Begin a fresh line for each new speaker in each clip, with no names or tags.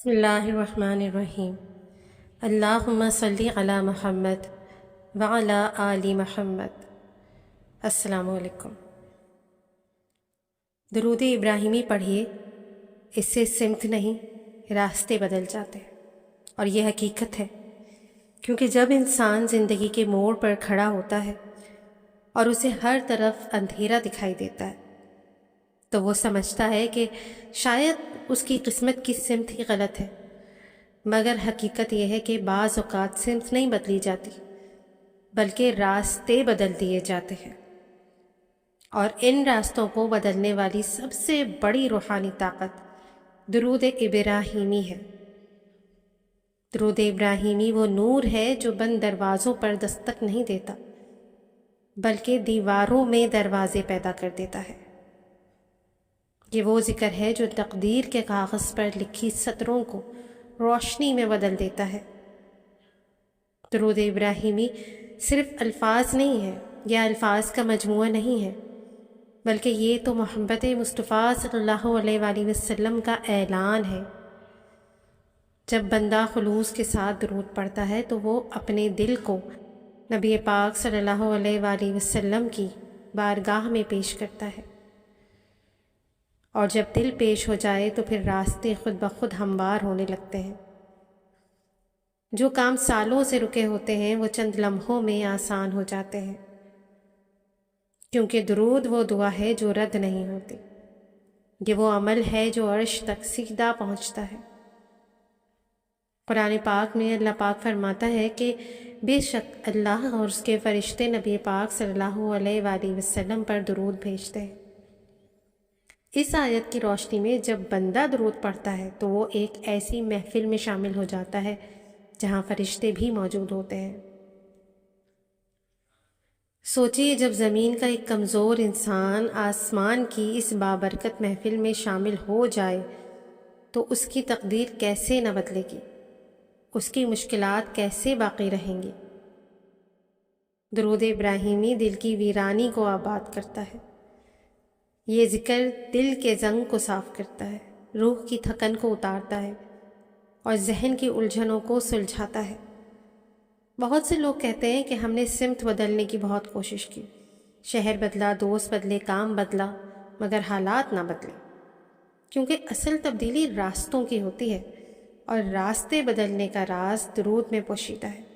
بسم اللہ الرحمن الرحیم۔ اللہم صلی علی محمد وعلی آل محمد۔ السلام علیکم۔ درود ابراہیمی پڑھیے، اس سے سمت نہیں راستے بدل جاتے ہیں، اور یہ حقیقت ہے، کیونکہ جب انسان زندگی کے موڑ پر کھڑا ہوتا ہے اور اسے ہر طرف اندھیرا دکھائی دیتا ہے تو وہ سمجھتا ہے کہ شاید اس کی قسمت کی سمت ہی غلط ہے، مگر حقیقت یہ ہے کہ بعض اوقات سمت نہیں بدلی جاتی بلکہ راستے بدل دیے جاتے ہیں، اور ان راستوں کو بدلنے والی سب سے بڑی روحانی طاقت درود ابراہیمی ہے۔ درود ابراہیمی وہ نور ہے جو بند دروازوں پر دستک نہیں دیتا بلکہ دیواروں میں دروازے پیدا کر دیتا ہے۔ یہ وہ ذکر ہے جو تقدیر کے کاغذ پر لکھی سطروں کو روشنی میں بدل دیتا ہے۔ درود ابراہیمی صرف الفاظ نہیں ہے یا الفاظ کا مجموعہ نہیں ہے، بلکہ یہ تو محبت مصطفیٰ صلی اللہ علیہ وآلہ وسلم کا اعلان ہے۔ جب بندہ خلوص کے ساتھ درود پڑھتا ہے تو وہ اپنے دل کو نبی پاک صلی اللہ علیہ وآلہ وسلم کی بارگاہ میں پیش کرتا ہے، اور جب دل پیش ہو جائے تو پھر راستے خود بخود ہموار ہونے لگتے ہیں۔ جو کام سالوں سے رکے ہوتے ہیں وہ چند لمحوں میں آسان ہو جاتے ہیں، کیونکہ درود وہ دعا ہے جو رد نہیں ہوتی، یہ وہ عمل ہے جو عرش تک سیدھا پہنچتا ہے۔ قرآن پاک میں اللہ پاک فرماتا ہے کہ بے شک اللہ اور اس کے فرشتے نبی پاک صلی اللہ علیہ وآلہ وسلم پر درود بھیجتے ہیں۔ اس آیت کی روشنی میں جب بندہ درود پڑھتا ہے تو وہ ایک ایسی محفل میں شامل ہو جاتا ہے جہاں فرشتے بھی موجود ہوتے ہیں۔ سوچئے جب زمین کا ایک کمزور انسان آسمان کی اس بابرکت محفل میں شامل ہو جائے تو اس کی تقدیر کیسے نہ بدلے گی، اس کی مشکلات کیسے باقی رہیں گی۔ درود ابراہیمی دل کی ویرانی کو آباد کرتا ہے۔ یہ ذکر دل کے زنگ کو صاف کرتا ہے، روح کی تھکن کو اتارتا ہے اور ذہن کی الجھنوں کو سلجھاتا ہے۔ بہت سے لوگ کہتے ہیں کہ ہم نے سمت بدلنے کی بہت کوشش کی، شہر بدلا، دوست بدلے، کام بدلا، مگر حالات نہ بدلے، کیونکہ اصل تبدیلی راستوں کی ہوتی ہے، اور راستے بدلنے کا راز درود میں پوشیدہ ہے۔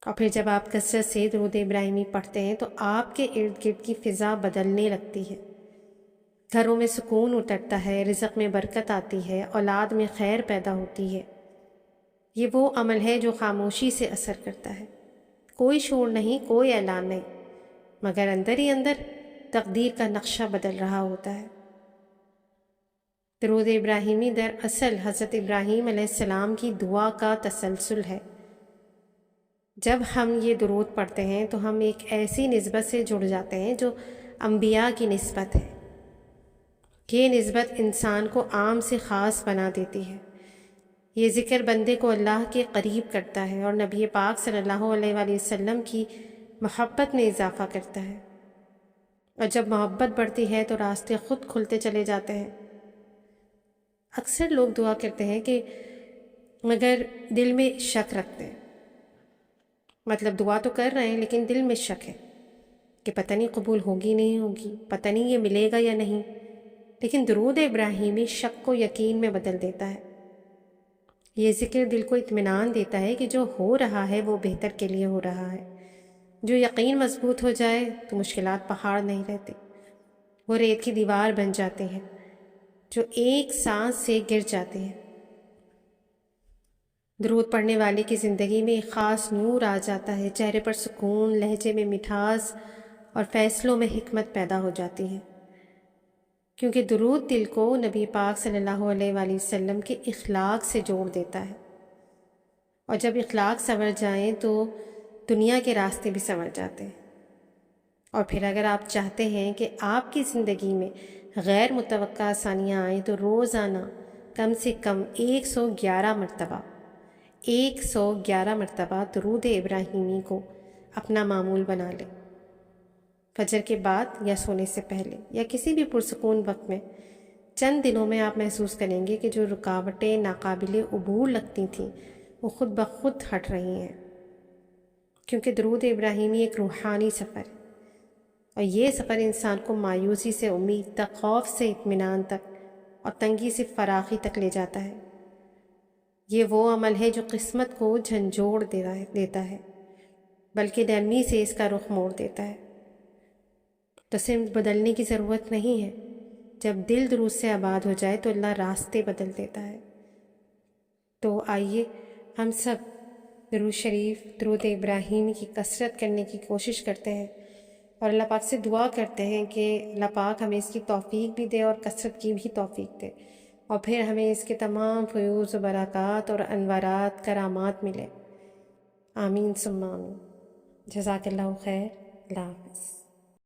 اور پھر جب آپ کثرت سے درود ابراہیمی پڑھتے ہیں تو آپ کے ارد گرد کی فضا بدلنے لگتی ہے، گھروں میں سکون اترتا ہے، رزق میں برکت آتی ہے، اولاد میں خیر پیدا ہوتی ہے۔ یہ وہ عمل ہے جو خاموشی سے اثر کرتا ہے، کوئی شور نہیں، کوئی اعلان نہیں، مگر اندر ہی اندر تقدیر کا نقشہ بدل رہا ہوتا ہے۔ درود ابراہیمی دراصل حضرت ابراہیم علیہ السلام کی دعا کا تسلسل ہے۔ جب ہم یہ درود پڑھتے ہیں تو ہم ایک ایسی نسبت سے جڑ جاتے ہیں جو انبیاء کی نسبت ہے۔ یہ نسبت انسان کو عام سے خاص بنا دیتی ہے۔ یہ ذکر بندے کو اللہ کے قریب کرتا ہے اور نبی پاک صلی اللہ علیہ وآلہ وسلم کی محبت میں اضافہ کرتا ہے، اور جب محبت بڑھتی ہے تو راستے خود کھلتے چلے جاتے ہیں۔ اکثر لوگ دعا کرتے ہیں کہ مگر دل میں شک رکھتے ہیں، مطلب دعا تو کر رہے ہیں لیکن دل میں شک ہے کہ پتہ نہیں قبول ہوگی نہیں ہوگی، پتہ نہیں یہ ملے گا یا نہیں۔ لیکن درود ابراہیمی شک کو یقین میں بدل دیتا ہے۔ یہ ذکر دل کو اطمینان دیتا ہے کہ جو ہو رہا ہے وہ بہتر کے لیے ہو رہا ہے۔ جو یقین مضبوط ہو جائے تو مشکلات پہاڑ نہیں رہتے، وہ ریت کی دیوار بن جاتے ہیں جو ایک سانس سے گر جاتے ہیں۔ درود پڑھنے والے کی زندگی میں ایک خاص نور آ جاتا ہے، چہرے پر سکون، لہجے میں مٹھاس اور فیصلوں میں حکمت پیدا ہو جاتی ہے، کیونکہ درود دل کو نبی پاک صلی اللہ علیہ وآلہ وسلم کے اخلاق سے جوڑ دیتا ہے، اور جب اخلاق سنور جائیں تو دنیا کے راستے بھی سنور جاتے ہیں۔ اور پھر اگر آپ چاہتے ہیں کہ آپ کی زندگی میں غیر متوقع آسانیاں آئیں تو روزانہ کم سے کم 111 مرتبہ درود ابراہیمی کو اپنا معمول بنا لیں۔ فجر کے بعد یا سونے سے پہلے یا کسی بھی پرسکون وقت میں چند دنوں میں آپ محسوس کریں گے کہ جو رکاوٹیں ناقابل عبور لگتی تھیں وہ خود بخود ہٹ رہی ہیں، کیونکہ درود ابراہیمی ایک روحانی سفر ہے، اور یہ سفر انسان کو مایوسی سے امید تک، خوف سے اطمینان تک، اور تنگی سے فراخی تک لے جاتا ہے۔ یہ وہ عمل ہے جو قسمت کو جھنجھوڑ دیتا ہے، بلکہ نرمی سے اس کا رخ موڑ دیتا ہے۔ تو سمت بدلنے کی ضرورت نہیں ہے، جب دل درود سے آباد ہو جائے تو اللہ راستے بدل دیتا ہے۔ تو آئیے ہم سب درود شریف، درود ابراہیمی کی کثرت کرنے کی کوشش کرتے ہیں، اور اللہ پاک سے دعا کرتے ہیں کہ اللہ پاک ہمیں اس کی توفیق بھی دے اور کثرت کی بھی توفیق دے، اور پھر ہمیں اس کے تمام فیوز و برکات اور انوارات، کرامات ملے۔ آمین ثم آمین۔ جزاک اللہ خیر۔ اللہ حافظ۔